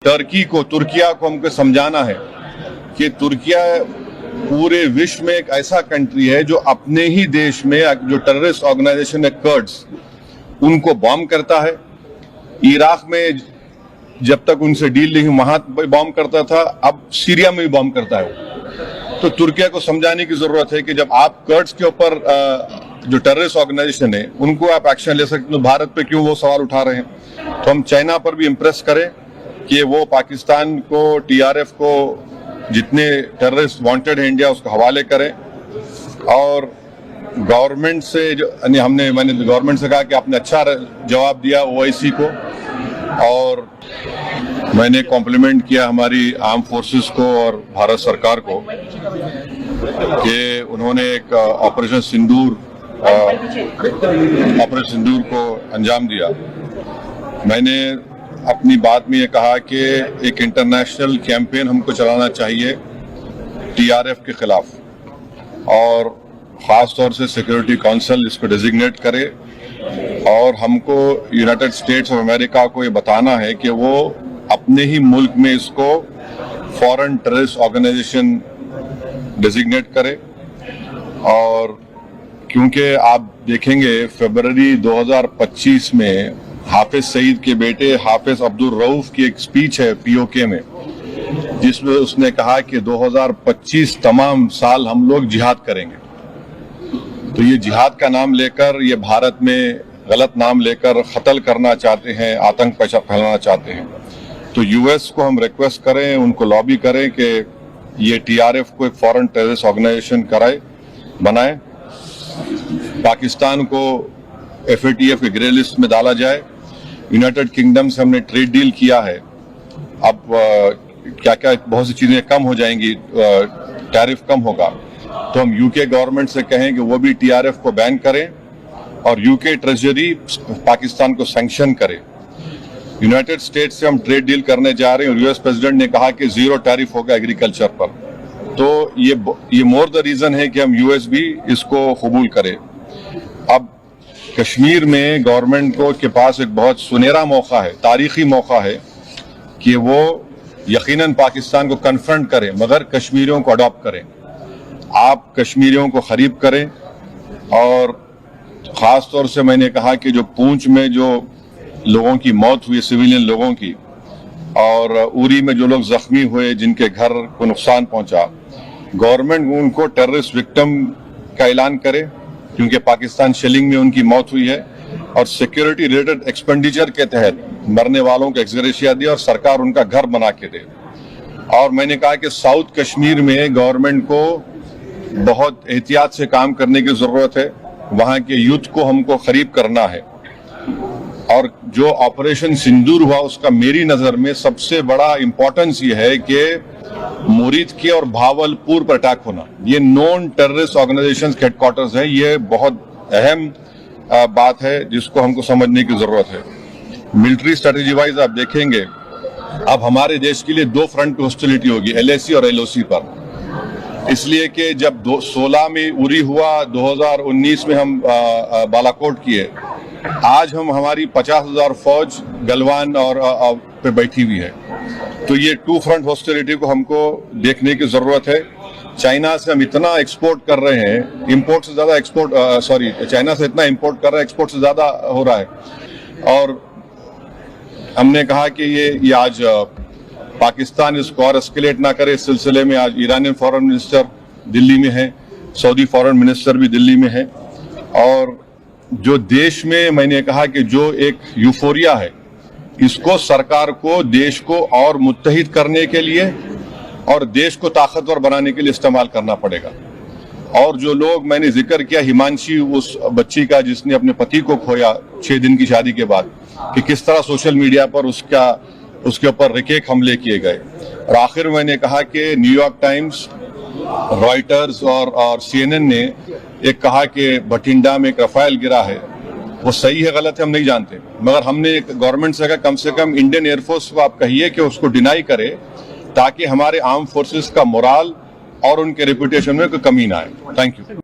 तुर्किया को हमको समझाना है कि तुर्किया पूरे विश्व में एक ऐसा कंट्री है जो अपने ही देश में जो टेररिस्ट ऑर्गेनाइजेशन है कर्ड्स, उनको बॉम्ब करता है। इराक में जब तक उनसे डील नहीं वहां बॉम्ब करता था, अब सीरिया में भी बॉम्ब करता है। तो तुर्किया को समझाने की जरूरत है कि जब आप कर्ड्स के ऊपर जो टेररिस्ट ऑर्गेनाइजेशन है उनको आप एक्शन ले सकते, तो भारत पे क्यों वो सवाल उठा रहे हैं। तो हम चाइना पर भी इम्प्रेस करें कि वो पाकिस्तान को, टीआरएफ को, जितने टेररिस्ट वांटेड है इंडिया उसको हवाले करें। और गवर्नमेंट से मैंने गवर्नमेंट से कहा कि आपने अच्छा जवाब दिया ओआईसी को, और मैंने कॉम्प्लीमेंट किया हमारी आर्म फोर्सेस को और भारत सरकार को कि उन्होंने एक ऑपरेशन सिंदूर को अंजाम दिया। मैंने अपनी बात में ये कहा कि एक इंटरनेशनल कैंपेन हमको चलाना चाहिए टीआरएफ के खिलाफ, और ख़ास तौर से सिक्योरिटी काउंसिल इसको डेजिग्नेट करे, और हमको यूनाइटेड स्टेट्स ऑफ अमेरिका को ये बताना है कि वो अपने ही मुल्क में इसको फॉरेन टेररिस्ट ऑर्गेनाइजेशन डेजिग्नेट करे। और क्योंकि आप देखेंगे फरवरी 2025 में हाफिज सईद के बेटे हाफिज अब्दुल रऊफ की एक स्पीच है पीओके में, जिसमें उसने कहा कि 2025 तमाम साल हम लोग जिहाद करेंगे। तो ये जिहाद का नाम लेकर, ये भारत में गलत नाम लेकर कत्ल करना चाहते हैं, आतंक फैलाना चाहते हैं। तो यूएस को हम रिक्वेस्ट करें, उनको लॉबी करें कि ये टीआरएफ को एक फॉरेन टेररिस्ट ऑर्गेनाइजेशन बनाए, पाकिस्तान को एफएटीएफ के ग्रे लिस्ट में डाला जाए। यूनाइटेड किंगडम से हमने ट्रेड डील किया है, अब क्या क्या बहुत सी चीजें कम हो जाएंगी, टैरिफ कम होगा। तो हम यूके गवर्नमेंट से कहें कि वो भी टीआरएफ को बैन करें, और यूके ट्रेजरी पाकिस्तान को सैंक्शन करे। यूनाइटेड स्टेट्स से हम ट्रेड डील करने जा रहे हैं, और यूएस प्रेसिडेंट ने कहा कि 0 टैरिफ होगा एग्रीकल्चर पर। तो ये मोर द रीजन है कि हम यूएस भी इसको कबूल करे। अब कश्मीर में गवर्नमेंट के पास एक बहुत सुनहरा मौका है, तारीखी मौका है कि वो यकीनन पाकिस्तान को कन्फ्रंट करे, मगर कश्मीरियों को अडॉप्ट करें। आप कश्मीरियों को खरीब करें, और ख़ास तौर से मैंने कहा कि जो पूंछ में जो लोगों की मौत हुई, सिविलियन लोगों की, और उरी में जो लोग जख्मी हुए, जिनके घर को नुकसान पहुंचा, गवर्नमेंट उनको टेररिस्ट विक्टिम का ऐलान करे, क्योंकि पाकिस्तान शेलिंग में उनकी मौत हुई है, और सिक्योरिटी रिलेटेड एक्सपेंडिचर के तहत मरने वालों को एक्सग्रेशिया दे और सरकार उनका घर बना के दे। और मैंने कहा कि साउथ कश्मीर में गवर्नमेंट को बहुत एहतियात से काम करने की जरूरत है, वहां के यूथ को हमको करीब करना है। और जो ऑपरेशन सिंदूर हुआ उसका मेरी नजर में सबसे बड़ा इंपॉर्टेंस ये है कि मुरीद के और भावलपुर पर अटैक होना, ये नॉन टेररिस्ट ऑर्गेनाइजेशन हेडक्वार्टर्स है, ये बहुत अहम बात है जिसको हमको समझने की जरूरत है। मिलिट्री स्ट्रेटेजी वाइज आप देखेंगे अब हमारे देश के लिए 2 फ्रंट पे हॉस्टिलिटी होगी, एलएसी और एलओसी पर। इसलिए कि जब 16 में उरी हुआ, 2019 में हम बालाकोट किए, आज हमारी 50,000 फौज गलवान और पे बैठी हुई है। तो ये 2 फ्रंट हॉस्टिलिटी को हमको देखने की जरूरत है। चाइना से हम इतना एक्सपोर्ट कर रहे हैं, इंपोर्ट से ज्यादा एक्सपोर्ट, चाइना से इतना इंपोर्ट कर रहे हैं, एक्सपोर्ट से ज्यादा हो रहा है। और हमने कहा कि ये आज पाकिस्तान इसको और एस्केलेट ना करे। इस सिलसिले में आज ईरानियन फॉरेन मिनिस्टर दिल्ली में है, सऊदी फॉरेन मिनिस्टर भी दिल्ली में है। और जो देश में मैंने कहा कि जो एक यूफोरिया है, इसको सरकार को देश को और मुत्तहिद करने के लिए और देश को ताकतवर बनाने के लिए इस्तेमाल करना पड़ेगा। और जो लोग मैंने जिक्र किया, हिमांशी उस बच्ची का जिसने अपने पति को खोया 6 दिन की शादी के बाद, कि किस तरह सोशल मीडिया पर उसके ऊपर रिकेक हमले किए गए। और आखिर मैंने कहा कि न्यूयॉर्क टाइम्स, रॉयटर्स और सीएनएन ने एक कहा कि बठिंडा में एक रफाल गिरा है, वो सही है गलत है हम नहीं जानते, मगर हमने गवर्नमेंट से कहा कम से कम इंडियन एयरफोर्स को आप कहिए कि उसको डिनाई करे, ताकि हमारे आर्म फोर्सेस का मोराल और उनके रेपुटेशन में कोई कमी ना आए। Thank you.